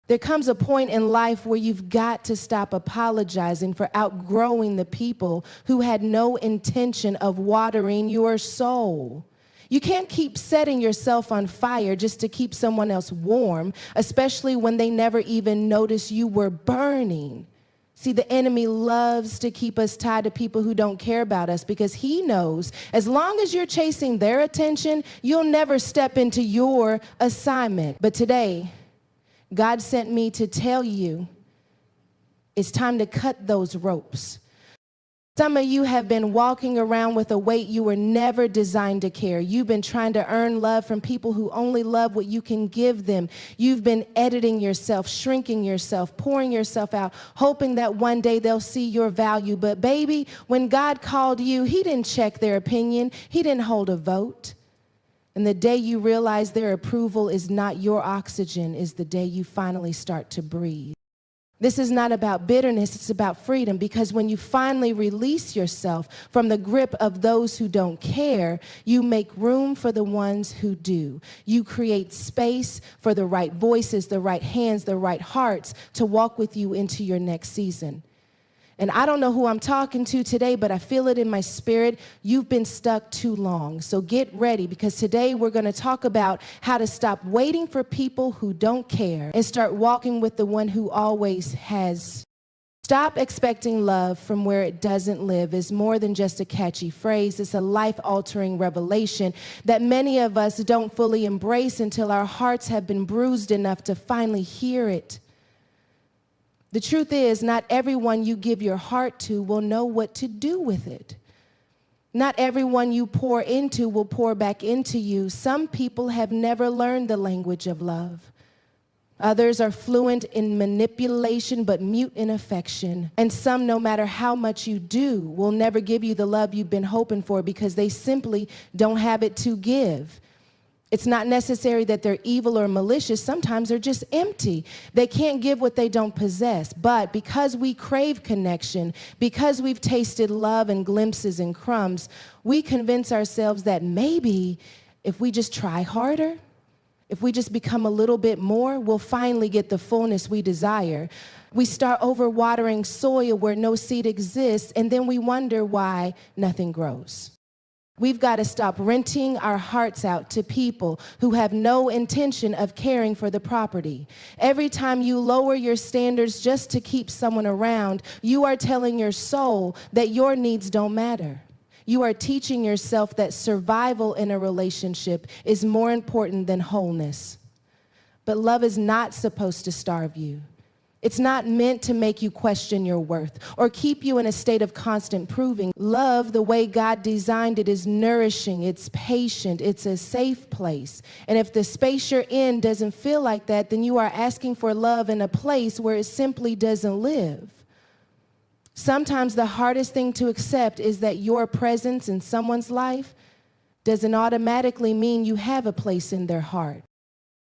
There comes a point in life where you've got to stop apologizing for outgrowing the people who had no intention of watering your soul. You can't keep setting yourself on fire just to keep someone else warm, especially when they never even noticed you were burning. See, the enemy loves to keep us tied to people who don't care about us because he knows as long as you're chasing their attention, you'll never step into your assignment. But today, God sent me to tell you it's time to cut those ropes. Some of you have been walking around with a weight you were never designed to carry. You've been trying to earn love from people who only love what you can give them. You've been editing yourself, shrinking yourself, pouring yourself out, hoping that one day they'll see your value. But baby, when God called you, he didn't check their opinion. He didn't hold a vote. And the day you realize their approval is not your oxygen is the day you finally start to breathe. This is not about bitterness, it's about freedom, because when you finally release yourself from the grip of those who don't care, you make room for the ones who do. You create space for the right voices, the right hands, the right hearts to walk with you into your next season. And I don't know who I'm talking to today, but I feel it in my spirit. You've been stuck too long. So get ready, because today we're going to talk about how to stop waiting for people who don't care and start walking with the one who always has. Stop expecting love from where it doesn't live is more than just a catchy phrase. It's a life-altering revelation that many of us don't fully embrace until our hearts have been bruised enough to finally hear it. The truth is, not everyone you give your heart to will know what to do with it. Not everyone you pour into will pour back into you. Some people have never learned the language of love. Others are fluent in manipulation but mute in affection. And some, no matter how much you do, will never give you the love you've been hoping for because they simply don't have it to give. It's not necessary that they're evil or malicious. Sometimes they're just empty. They can't give what they don't possess. But because we crave connection, because we've tasted love and glimpses and crumbs, we convince ourselves that maybe if we just try harder, if we just become a little bit more, we'll finally get the fullness we desire. We start overwatering soil where no seed exists, and then we wonder why nothing grows. We've got to stop renting our hearts out to people who have no intention of caring for the property. Every time you lower your standards just to keep someone around, you are telling your soul that your needs don't matter. You are teaching yourself that survival in a relationship is more important than wholeness. But love is not supposed to starve you. It's not meant to make you question your worth or keep you in a state of constant proving. Love, the way God designed it, is nourishing, it's patient, it's a safe place. And if the space you're in doesn't feel like that, then you are asking for love in a place where it simply doesn't live. Sometimes the hardest thing to accept is that your presence in someone's life doesn't automatically mean you have a place in their heart.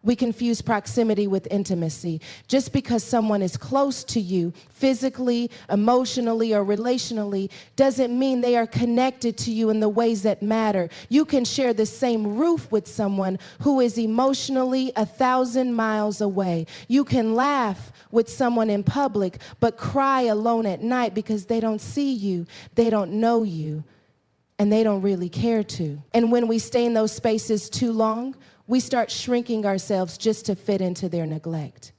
We confuse proximity with intimacy. Just because someone is close to you physically, emotionally, or relationally doesn't mean they are connected to you in the ways that matter. You can share the same roof with someone who is emotionally 1,000 miles away. You can laugh with someone in public, but cry alone at night because they don't see you, they don't know you, and they don't really care to. And when we stay in those spaces too long, we start shrinking ourselves just to fit into their neglect.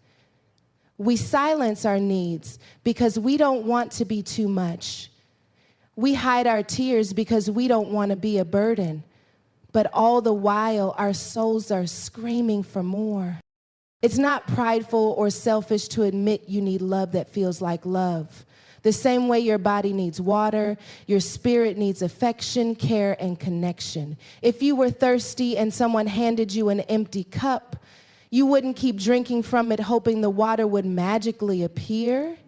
We silence our needs because we don't want to be too much. We hide our tears because we don't want to be a burden. But all the while, our souls are screaming for more. It's not prideful or selfish to admit you need love that feels like love. The same way your body needs water, your spirit needs affection, care, and connection. If you were thirsty and someone handed you an empty cup, you wouldn't keep drinking from it hoping the water would magically appear.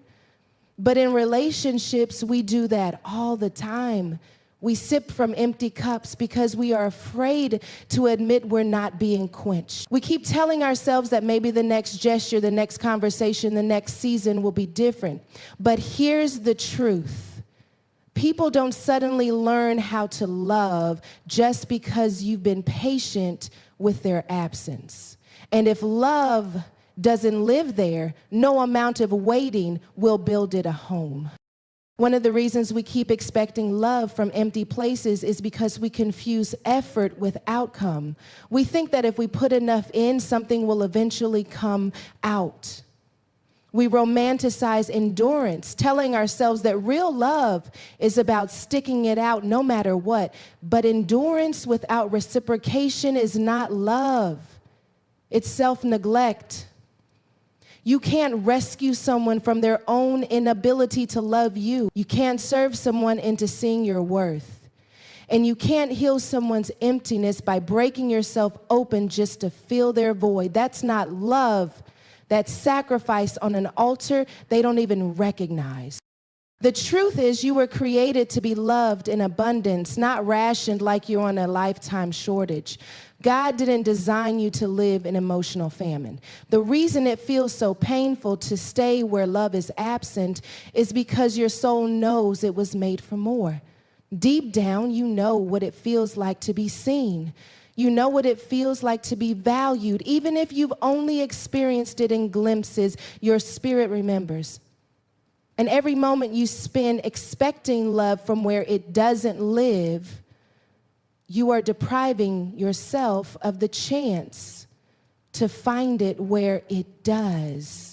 But in relationships, we do that all the time. We sip from empty cups because we are afraid to admit we're not being quenched. We keep telling ourselves that maybe the next gesture, the next conversation, the next season will be different. But here's the truth. People don't suddenly learn how to love just because you've been patient with their absence. And if love doesn't live there, no amount of waiting will build it a home. One of the reasons we keep expecting love from empty places is because we confuse effort with outcome. We think that if we put enough in, something will eventually come out. We romanticize endurance, telling ourselves that real love is about sticking it out no matter what. But endurance without reciprocation is not love. It's self-neglect. You can't rescue someone from their own inability to love you. You can't serve someone into seeing your worth. And you can't heal someone's emptiness by breaking yourself open just to fill their void. That's not love. That's sacrifice on an altar they don't even recognize. The truth is, you were created to be loved in abundance, not rationed like you're on a lifetime shortage. God didn't design you to live in emotional famine. The reason it feels so painful to stay where love is absent is because your soul knows it was made for more. Deep down, you know what it feels like to be seen. You know what it feels like to be valued. Even if you've only experienced it in glimpses, your spirit remembers. And every moment you spend expecting love from where it doesn't live, you are depriving yourself of the chance to find it where it does.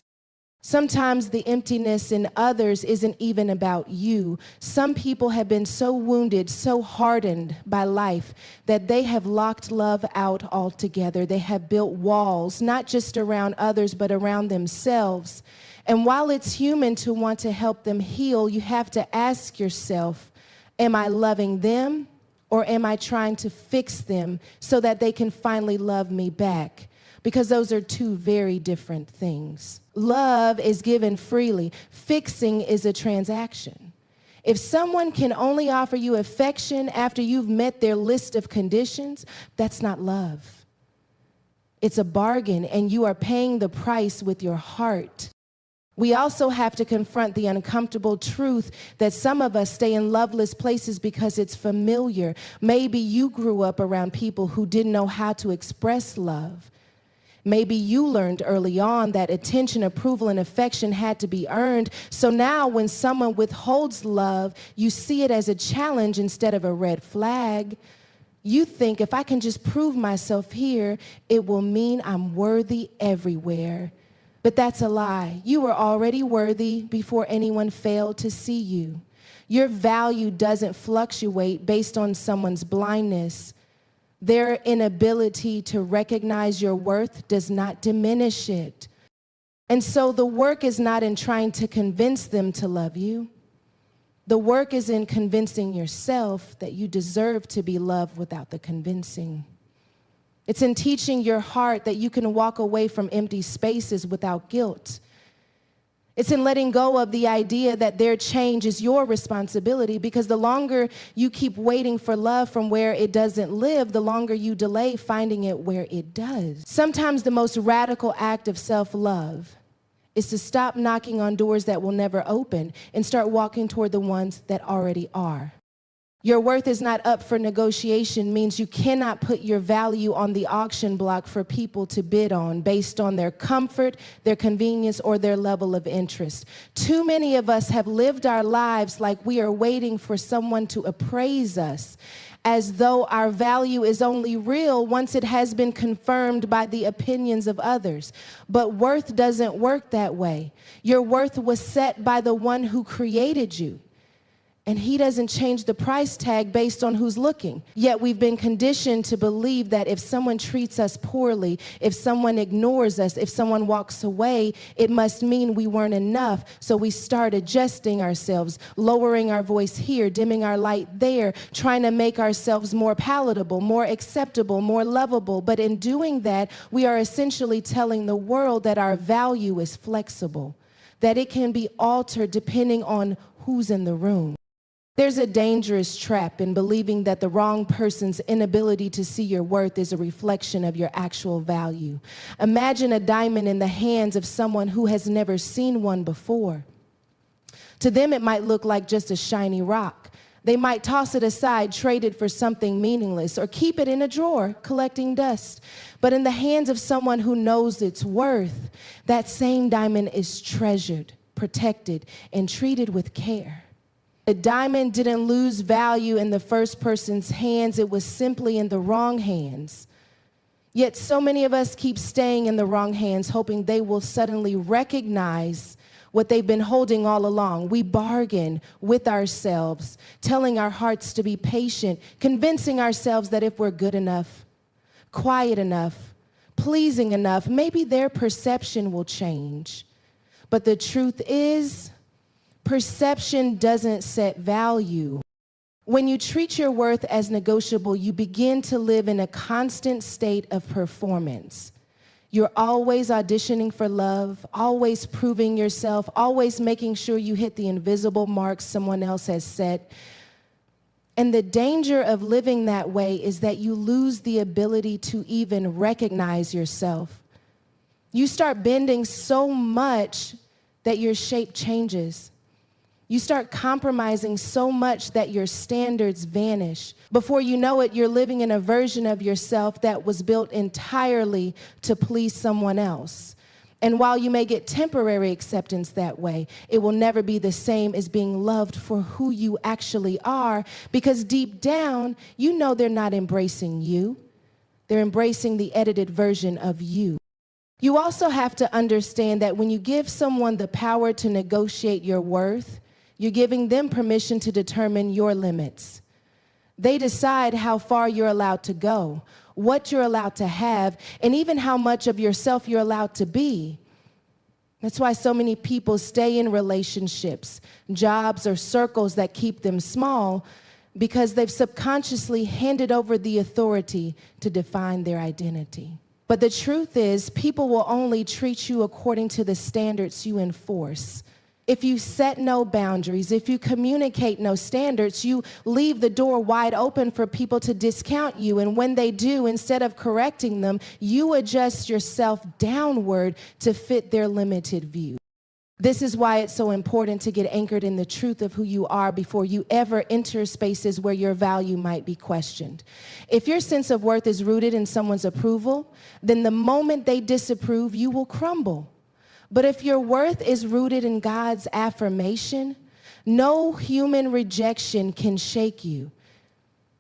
Sometimes the emptiness in others isn't even about you. Some people have been so wounded, so hardened by life that they have locked love out altogether. They have built walls, not just around others, but around themselves. And while it's human to want to help them heal, you have to ask yourself, am I loving them or am I trying to fix them so that they can finally love me back? Because those are two very different things. Love is given freely. Fixing is a transaction. If someone can only offer you affection after you've met their list of conditions, that's not love. It's a bargain, and you are paying the price with your heart. We also have to confront the uncomfortable truth that some of us stay in loveless places because it's familiar. Maybe you grew up around people who didn't know how to express love. Maybe you learned early on that attention, approval, and affection had to be earned. So now when someone withholds love, you see it as a challenge instead of a red flag. You think, if I can just prove myself here, it will mean I'm worthy everywhere. But that's a lie. You were already worthy before anyone failed to see you. Your value doesn't fluctuate based on someone's blindness. Their inability to recognize your worth does not diminish it. And so the work is not in trying to convince them to love you. The work is in convincing yourself that you deserve to be loved without the convincing. It's in teaching your heart that you can walk away from empty spaces without guilt. It's in letting go of the idea that their change is your responsibility, because the longer you keep waiting for love from where it doesn't live, the longer you delay finding it where it does. Sometimes the most radical act of self-love is to stop knocking on doors that will never open and start walking toward the ones that already are. Your worth is not up for negotiation means you cannot put your value on the auction block for people to bid on based on their comfort, their convenience, or their level of interest. Too many of us have lived our lives like we are waiting for someone to appraise us, as though our value is only real once it has been confirmed by the opinions of others. But worth doesn't work that way. Your worth was set by the one who created you. And he doesn't change the price tag based on who's looking. Yet we've been conditioned to believe that if someone treats us poorly, if someone ignores us, if someone walks away, it must mean we weren't enough. So we start adjusting ourselves, lowering our voice here, dimming our light there, trying to make ourselves more palatable, more acceptable, more lovable. But in doing that, we are essentially telling the world that our value is flexible, that it can be altered depending on who's in the room. There's a dangerous trap in believing that the wrong person's inability to see your worth is a reflection of your actual value. Imagine a diamond in the hands of someone who has never seen one before. To them, it might look like just a shiny rock. They might toss it aside, trade it for something meaningless, or keep it in a drawer, collecting dust. But in the hands of someone who knows its worth, that same diamond is treasured, protected, and treated with care. The diamond didn't lose value in the first person's hands. It was simply in the wrong hands. Yet so many of us keep staying in the wrong hands, hoping they will suddenly recognize what they've been holding all along. We bargain with ourselves, telling our hearts to be patient, convincing ourselves that if we're good enough, quiet enough, pleasing enough, maybe their perception will change. But the truth is, perception doesn't set value. When you treat your worth as negotiable, you begin to live in a constant state of performance. You're always auditioning for love, always proving yourself, always making sure you hit the invisible marks someone else has set. And the danger of living that way is that you lose the ability to even recognize yourself. You start bending so much that your shape changes. You start compromising so much that your standards vanish. Before you know it, you're living in a version of yourself that was built entirely to please someone else. And while you may get temporary acceptance that way, it will never be the same as being loved for who you actually are, because deep down, you know they're not embracing you. They're embracing the edited version of you. You also have to understand that when you give someone the power to negotiate your worth, you're giving them permission to determine your limits. They decide how far you're allowed to go, what you're allowed to have, and even how much of yourself you're allowed to be. That's why so many people stay in relationships, jobs, or circles that keep them small, because they've subconsciously handed over the authority to define their identity. But the truth is, people will only treat you according to the standards you enforce. If you set no boundaries, if you communicate no standards, you leave the door wide open for people to discount you. And when they do, instead of correcting them, you adjust yourself downward to fit their limited view. This is why it's so important to get anchored in the truth of who you are before you ever enter spaces where your value might be questioned. If your sense of worth is rooted in someone's approval, then the moment they disapprove, you will crumble. But if your worth is rooted in God's affirmation, no human rejection can shake you.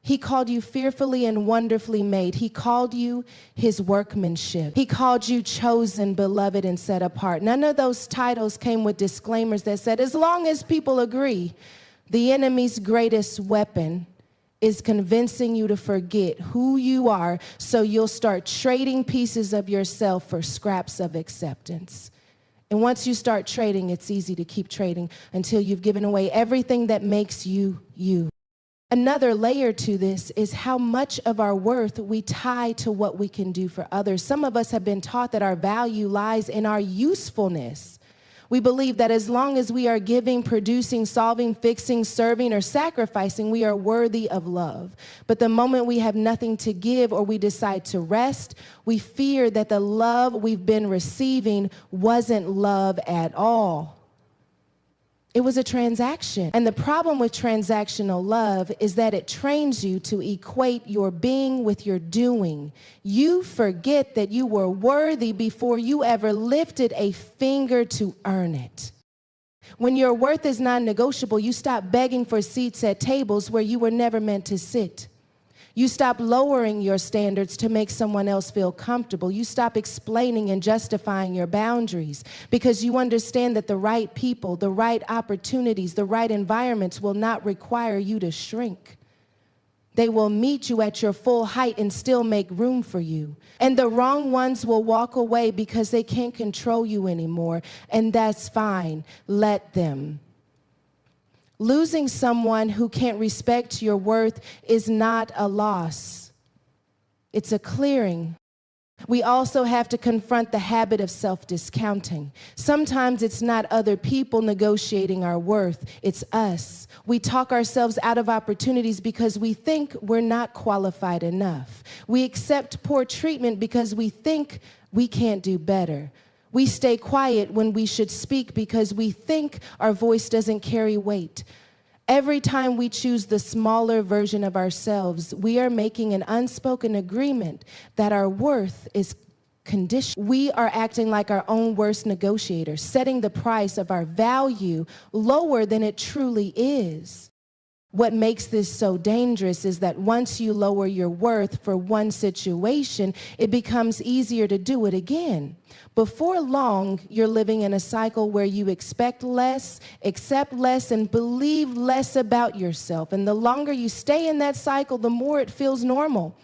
He called you fearfully and wonderfully made. He called you his workmanship. He called you chosen, beloved, and set apart. None of those titles came with disclaimers that said, as long as people agree, the enemy's greatest weapon is convincing you to forget who you are, so you'll start trading pieces of yourself for scraps of acceptance. And once you start trading, it's easy to keep trading until you've given away everything that makes you, you. Another layer to this is how much of our worth we tie to what we can do for others. Some of us have been taught that our value lies in our usefulness. We believe that as long as we are giving, producing, solving, fixing, serving, or sacrificing, we are worthy of love. But the moment we have nothing to give or we decide to rest, we fear that the love we've been receiving wasn't love at all. It was a transaction. And the problem with transactional love is that it trains you to equate your being with your doing. You forget that you were worthy before you ever lifted a finger to earn it. When your worth is non-negotiable, you stop begging for seats at tables where you were never meant to sit. You stop lowering your standards to make someone else feel comfortable. You stop explaining and justifying your boundaries because you understand that the right people, the right opportunities, the right environments will not require you to shrink. They will meet you at your full height and still make room for you. And the wrong ones will walk away because they can't control you anymore, and that's fine. Let them. Losing someone who can't respect your worth is not a loss. It's a clearing. We also have to confront the habit of self-discounting. Sometimes it's not other people negotiating our worth, it's us. We talk ourselves out of opportunities because we think we're not qualified enough. We accept poor treatment because we think we can't do better. We stay quiet when we should speak because we think our voice doesn't carry weight. Every time we choose the smaller version of ourselves, we are making an unspoken agreement that our worth is conditional. We are acting like our own worst negotiator, setting the price of our value lower than it truly is. What makes this so dangerous is that once you lower your worth for one situation, it becomes easier to do it again. Before long, you're living in a cycle where you expect less, accept less, and believe less about yourself. And the longer you stay in that cycle, the more it feels normal.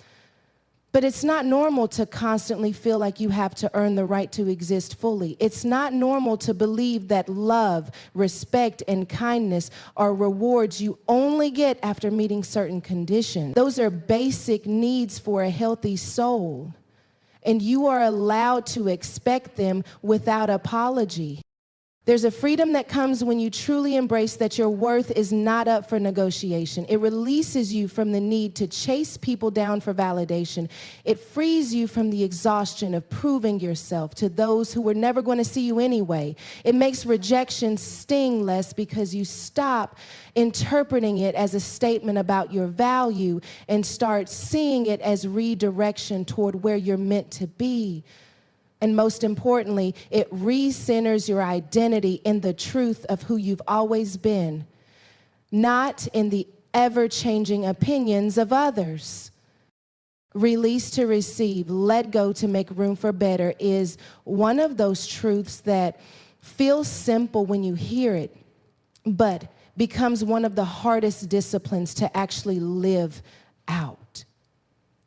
But it's not normal to constantly feel like you have to earn the right to exist fully. It's not normal to believe that love, respect, and kindness are rewards you only get after meeting certain conditions. Those are basic needs for a healthy soul, and you are allowed to expect them without apology. There's a freedom that comes when you truly embrace that your worth is not up for negotiation. It releases you from the need to chase people down for validation. It frees you from the exhaustion of proving yourself to those who were never going to see you anyway. It makes rejection sting less because you stop interpreting it as a statement about your value and start seeing it as redirection toward where you're meant to be. And most importantly, it recenters your identity in the truth of who you've always been, not in the ever-changing opinions of others. Release to receive, let go to make room for better is one of those truths that feels simple when you hear it, but becomes one of the hardest disciplines to actually live out.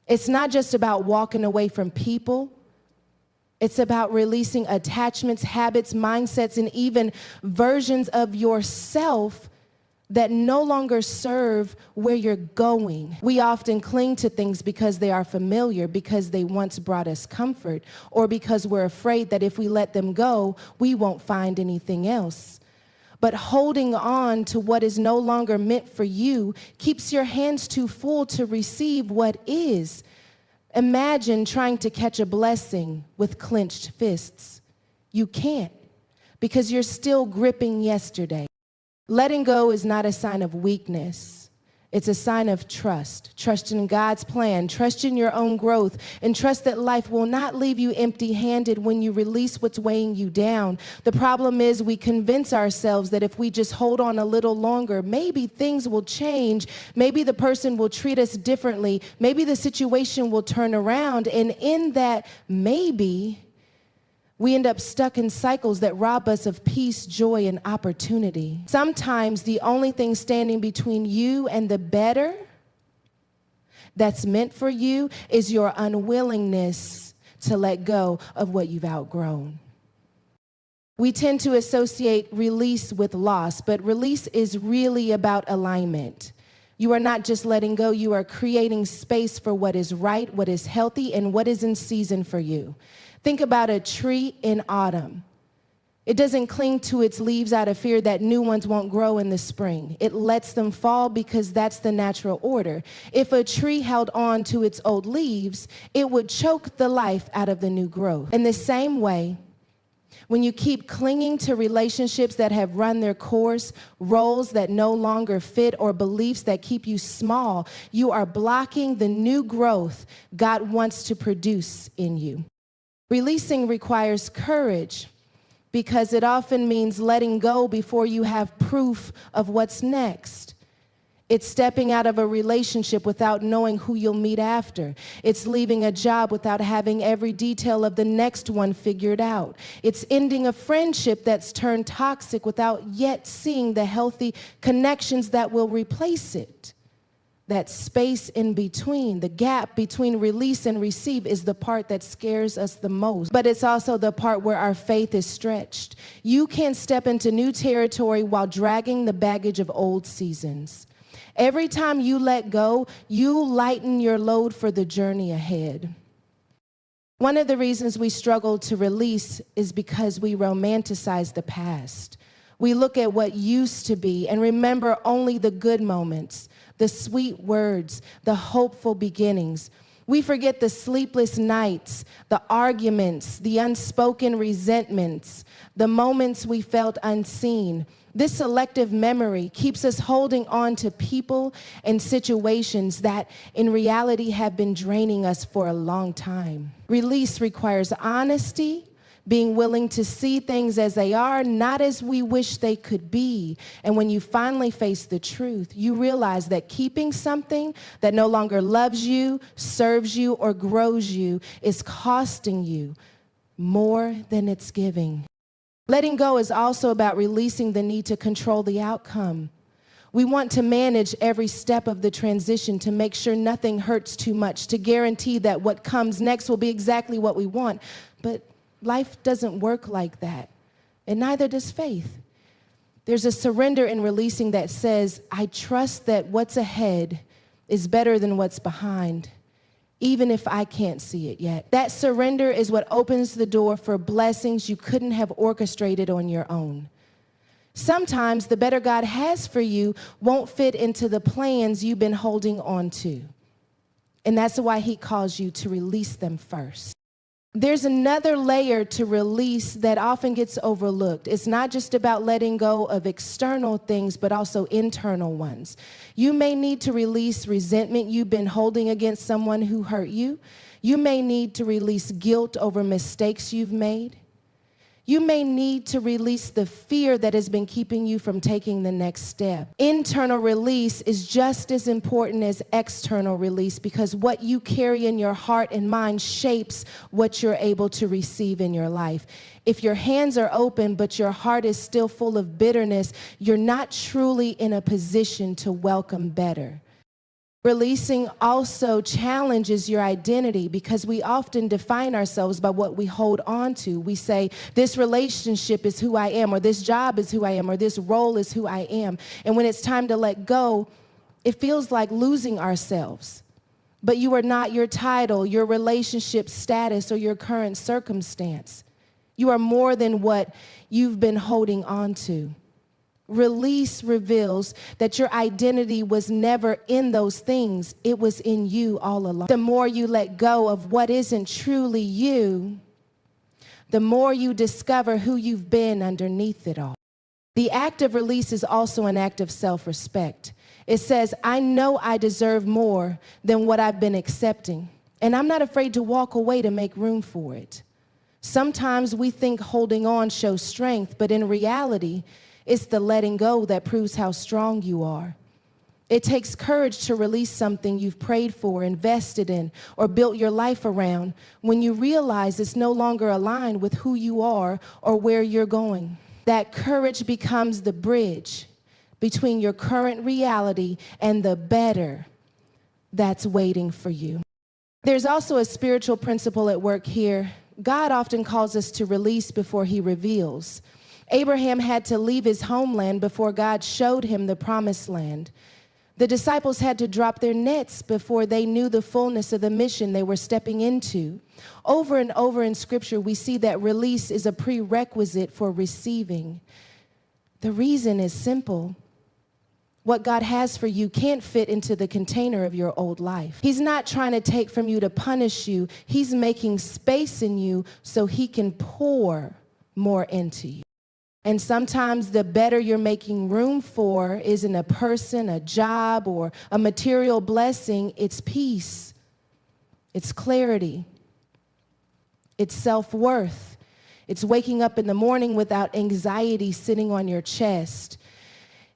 It's not just about walking away from people. It's about releasing attachments, habits, mindsets, and even versions of yourself that no longer serve where you're going. We often cling to things because they are familiar, because they once brought us comfort, or because we're afraid that if we let them go, we won't find anything else. But holding on to what is no longer meant for you keeps your hands too full to receive what is. Imagine trying to catch a blessing with clenched fists. You can't, because you're still gripping yesterday. Letting go is not a sign of weakness. It's a sign of trust. Trust in God's plan, trust in your own growth, and trust that life will not leave you empty-handed when you release what's weighing you down. The problem is we convince ourselves that if we just hold on a little longer, maybe things will change. Maybe the person will treat us differently. Maybe the situation will turn around. And in that maybe, we end up stuck in cycles that rob us of peace, joy, and opportunity. Sometimes the only thing standing between you and the better that's meant for you is your unwillingness to let go of what you've outgrown. We tend to associate release with loss, but release is really about alignment. You are not just letting go, you are creating space for what is right, what is healthy, and what is in season for you. Think about a tree in autumn. It doesn't cling to its leaves out of fear that new ones won't grow in the spring. It lets them fall because that's the natural order. If a tree held on to its old leaves, it would choke the life out of the new growth. In the same way, when you keep clinging to relationships that have run their course, roles that no longer fit, or beliefs that keep you small, you are blocking the new growth God wants to produce in you. Releasing requires courage because it often means letting go before you have proof of what's next. It's stepping out of a relationship without knowing who you'll meet after. It's leaving a job without having every detail of the next one figured out. It's ending a friendship that's turned toxic without yet seeing the healthy connections that will replace it. That space in between, the gap between release and receive, is the part that scares us the most. But it's also the part where our faith is stretched. You can't step into new territory while dragging the baggage of old seasons. Every time you let go, you lighten your load for the journey ahead. One of the reasons we struggle to release is because we romanticize the past. We look at what used to be and remember only the good moments, the sweet words, the hopeful beginnings. We forget the sleepless nights, the arguments, the unspoken resentments, the moments we felt unseen. This selective memory keeps us holding on to people and situations that in reality have been draining us for a long time. Release requires honesty, being willing to see things as they are, not as we wish they could be. And when you finally face the truth, you realize that keeping something that no longer loves you, serves you, or grows you is costing you more than it's giving. Letting go is also about releasing the need to control the outcome. We want to manage every step of the transition to make sure nothing hurts too much, to guarantee that what comes next will be exactly what we want. But life doesn't work like that, and neither does faith. There's a surrender in releasing that says, I trust that what's ahead is better than what's behind, even if I can't see it yet. That surrender is what opens the door for blessings you couldn't have orchestrated on your own. Sometimes the better God has for you won't fit into the plans you've been holding on to, and that's why he calls you to release them first. There's another layer to release that often gets overlooked. It's not just about letting go of external things, but also internal ones. You may need to release resentment you've been holding against someone who hurt you. You may need to release guilt over mistakes you've made. You may need to release the fear that has been keeping you from taking the next step. Internal release is just as important as external release, because what you carry in your heart and mind shapes what you're able to receive in your life. If your hands are open, but your heart is still full of bitterness, you're not truly in a position to welcome better. Releasing also challenges your identity, because we often define ourselves by what we hold on to. We say, this relationship is who I am, or this job is who I am, or this role is who I am. And when it's time to let go, it feels like losing ourselves. But you are not your title, your relationship status, or your current circumstance. You are more than what you've been holding on to. Release reveals that your identity was never in those things. It was in you all along. The more you let go of what isn't truly you, the more you discover who you've been underneath it all. The act of release is also an act of self-respect. It says, I know I deserve more than what I've been accepting, and I'm not afraid to walk away to make room for it. Sometimes we think holding on shows strength, but in reality, it's the letting go that proves how strong you are. It takes courage to release something you've prayed for, invested in, or built your life around when you realize it's no longer aligned with who you are or where you're going. That courage becomes the bridge between your current reality and the better that's waiting for you. There's also a spiritual principle at work here. God often calls us to release before he reveals. Abraham had to leave his homeland before God showed him the promised land. The disciples had to drop their nets before they knew the fullness of the mission they were stepping into. Over and over in Scripture, we see that release is a prerequisite for receiving. The reason is simple. What God has for you can't fit into the container of your old life. He's not trying to take from you to punish you. He's making space in you so he can pour more into you. And sometimes the better you're making room for isn't a person, a job, or a material blessing. It's peace. It's clarity. It's self-worth. It's waking up in the morning without anxiety sitting on your chest.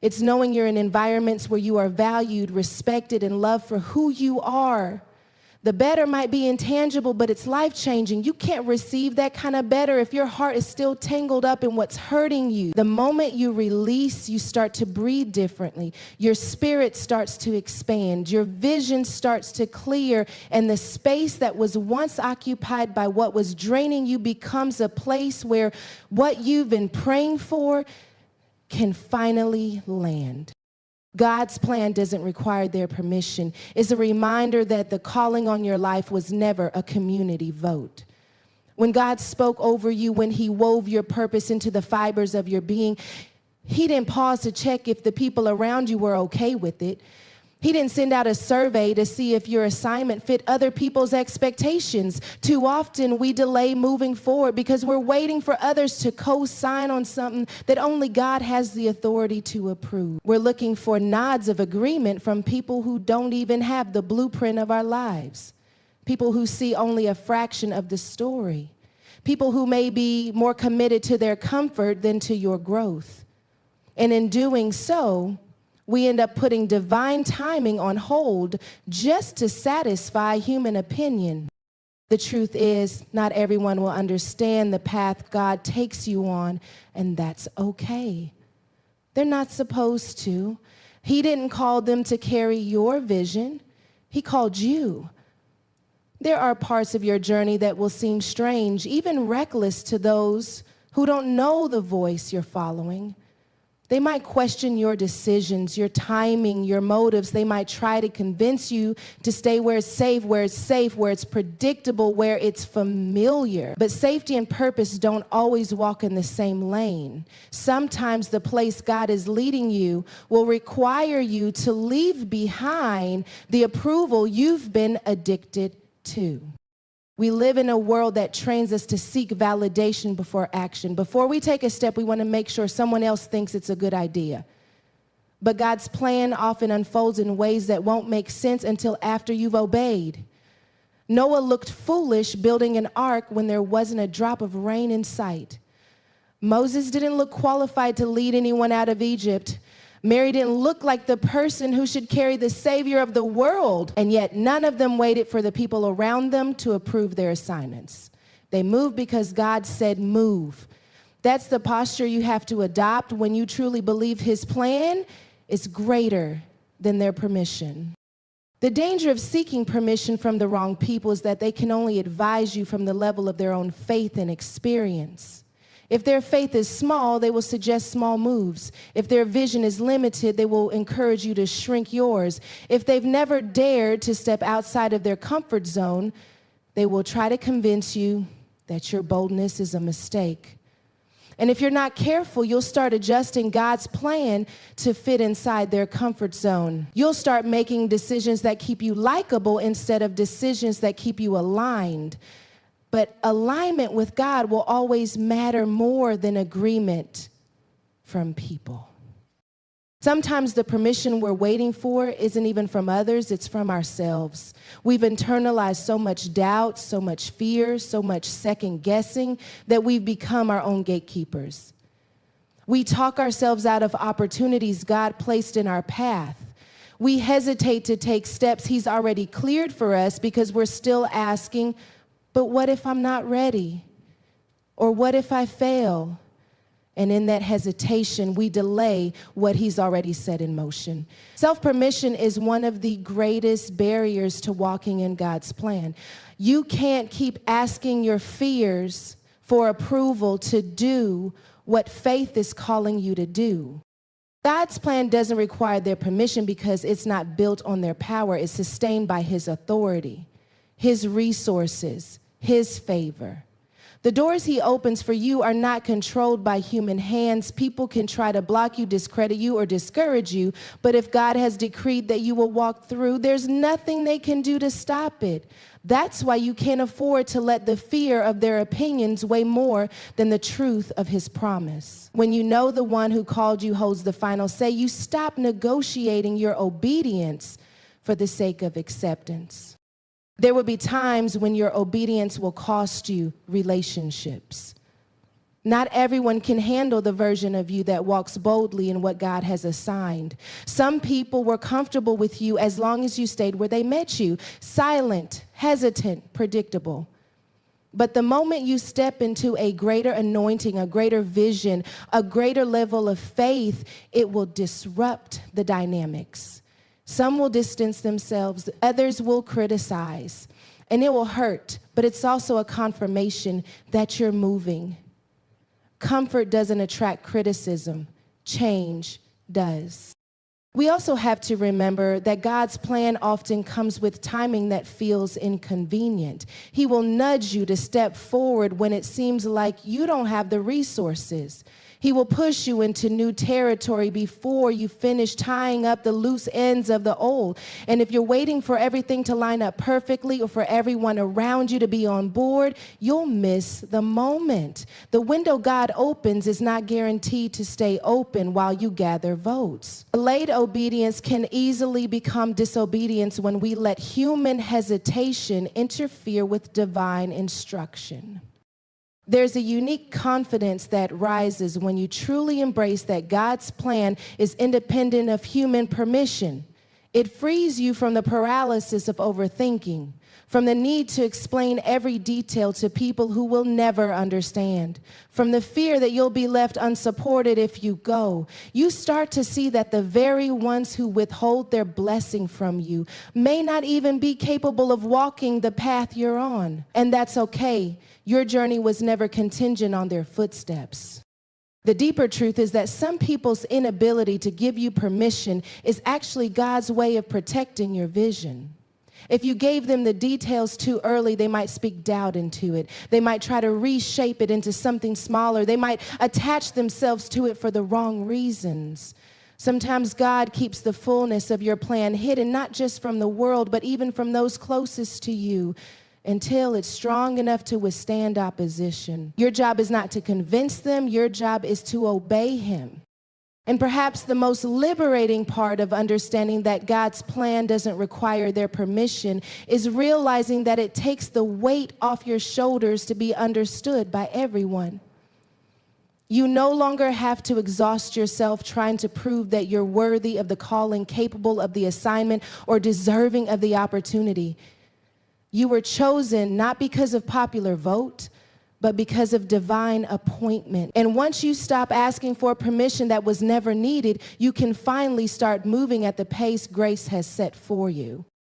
It's knowing you're in environments where you are valued, respected, and loved for who you are. The better might be intangible, but it's life-changing. You can't receive that kind of better if your heart is still tangled up in what's hurting you. The moment you release, you start to breathe differently. Your spirit starts to expand. Your vision starts to clear, and the space that was once occupied by what was draining you becomes a place where what you've been praying for can finally land. God's plan doesn't require their permission. It's a reminder that the calling on your life was never a community vote. When God spoke over you, when he wove your purpose into the fibers of your being, he didn't pause to check if the people around you were okay with it. He didn't send out a survey to see if your assignment fit other people's expectations. Too often we delay moving forward because we're waiting for others to co-sign on something that only God has the authority to approve. We're looking for nods of agreement from people who don't even have the blueprint of our lives. People who see only a fraction of the story. People who may be more committed to their comfort than to your growth. And in doing so, we end up putting divine timing on hold just to satisfy human opinion. The truth is, not everyone will understand the path God takes you on, and that's okay. They're not supposed to. He didn't call them to carry your vision. He called you. There are parts of your journey that will seem strange, even reckless to those who don't know the voice you're following. They might question your decisions, your timing, your motives. They might try to convince you to stay where it's safe, where it's predictable, where it's familiar. But safety and purpose don't always walk in the same lane. Sometimes the place God is leading you will require you to leave behind the approval you've been addicted to. We live in a world that trains us to seek validation before action. Before we take a step, we want to make sure someone else thinks it's a good idea. But God's plan often unfolds in ways that won't make sense until after you've obeyed. Noah looked foolish building an ark when there wasn't a drop of rain in sight. Moses didn't look qualified to lead anyone out of Egypt. Mary didn't look like the person who should carry the Savior of the world, and yet none of them waited for the people around them to approve their assignments. They moved because God said move. That's the posture you have to adopt when you truly believe His plan is greater than their permission. The danger of seeking permission from the wrong people is that they can only advise you from the level of their own faith and experience. If their faith is small, they will suggest small moves. If their vision is limited, they will encourage you to shrink yours. If they've never dared to step outside of their comfort zone, they will try to convince you that your boldness is a mistake. And if you're not careful, you'll start adjusting God's plan to fit inside their comfort zone. You'll start making decisions that keep you likable instead of decisions that keep you aligned. But alignment with God will always matter more than agreement from people. Sometimes the permission we're waiting for isn't even from others, it's from ourselves. We've internalized so much doubt, so much fear, so much second guessing that we've become our own gatekeepers. We talk ourselves out of opportunities God placed in our path. We hesitate to take steps He's already cleared for us because we're still asking, but what if I'm not ready? Or what if I fail? And in that hesitation, we delay what He's already set in motion. Self-permission is one of the greatest barriers to walking in God's plan. You can't keep asking your fears for approval to do what faith is calling you to do. God's plan doesn't require their permission because it's not built on their power. It's sustained by His authority, His resources, His favor. The doors He opens for you are not controlled by human hands. People can try to block you, discredit you, or discourage you, but if God has decreed that you will walk through, there's nothing they can do to stop it. That's why you can't afford to let the fear of their opinions weigh more than the truth of His promise. When you know the one who called you holds the final say, you stop negotiating your obedience for the sake of acceptance. There will be times when your obedience will cost you relationships. Not everyone can handle the version of you that walks boldly in what God has assigned. Some people were comfortable with you as long as you stayed where they met you, silent, hesitant, predictable. But the moment you step into a greater anointing, a greater vision, a greater level of faith, it will disrupt the dynamics. Some will distance themselves, others will criticize, and it will hurt, but it's also a confirmation that you're moving. Comfort doesn't attract criticism, change does. We also have to remember that God's plan often comes with timing that feels inconvenient. He will nudge you to step forward when it seems like you don't have the resources. He will push you into new territory before you finish tying up the loose ends of the old. And if you're waiting for everything to line up perfectly or for everyone around you to be on board, you'll miss the moment. The window God opens is not guaranteed to stay open while you gather votes. Delayed obedience can easily become disobedience when we let human hesitation interfere with divine instruction. There's a unique confidence that rises when you truly embrace that God's plan is independent of human permission. It frees you from the paralysis of overthinking, from the need to explain every detail to people who will never understand, from the fear that you'll be left unsupported if you go. You start to see that the very ones who withhold their blessing from you may not even be capable of walking the path you're on. And that's okay. Your journey was never contingent on their footsteps. The deeper truth is that some people's inability to give you permission is actually God's way of protecting your vision. If you gave them the details too early, they might speak doubt into it. They might try to reshape it into something smaller. They might attach themselves to it for the wrong reasons. Sometimes God keeps the fullness of your plan hidden, not just from the world, but even from those closest to you, until it's strong enough to withstand opposition. Your job is not to convince them. Your job is to obey him. And perhaps the most liberating part of understanding that God's plan doesn't require their permission is realizing that it takes the weight off your shoulders to be understood by everyone. You no longer have to exhaust yourself trying to prove that you're worthy of the calling, capable of the assignment, or deserving of the opportunity. You were chosen not because of popular vote, but because of divine appointment. And once you stop asking for permission that was never needed, you can finally start moving at the pace grace has set for you.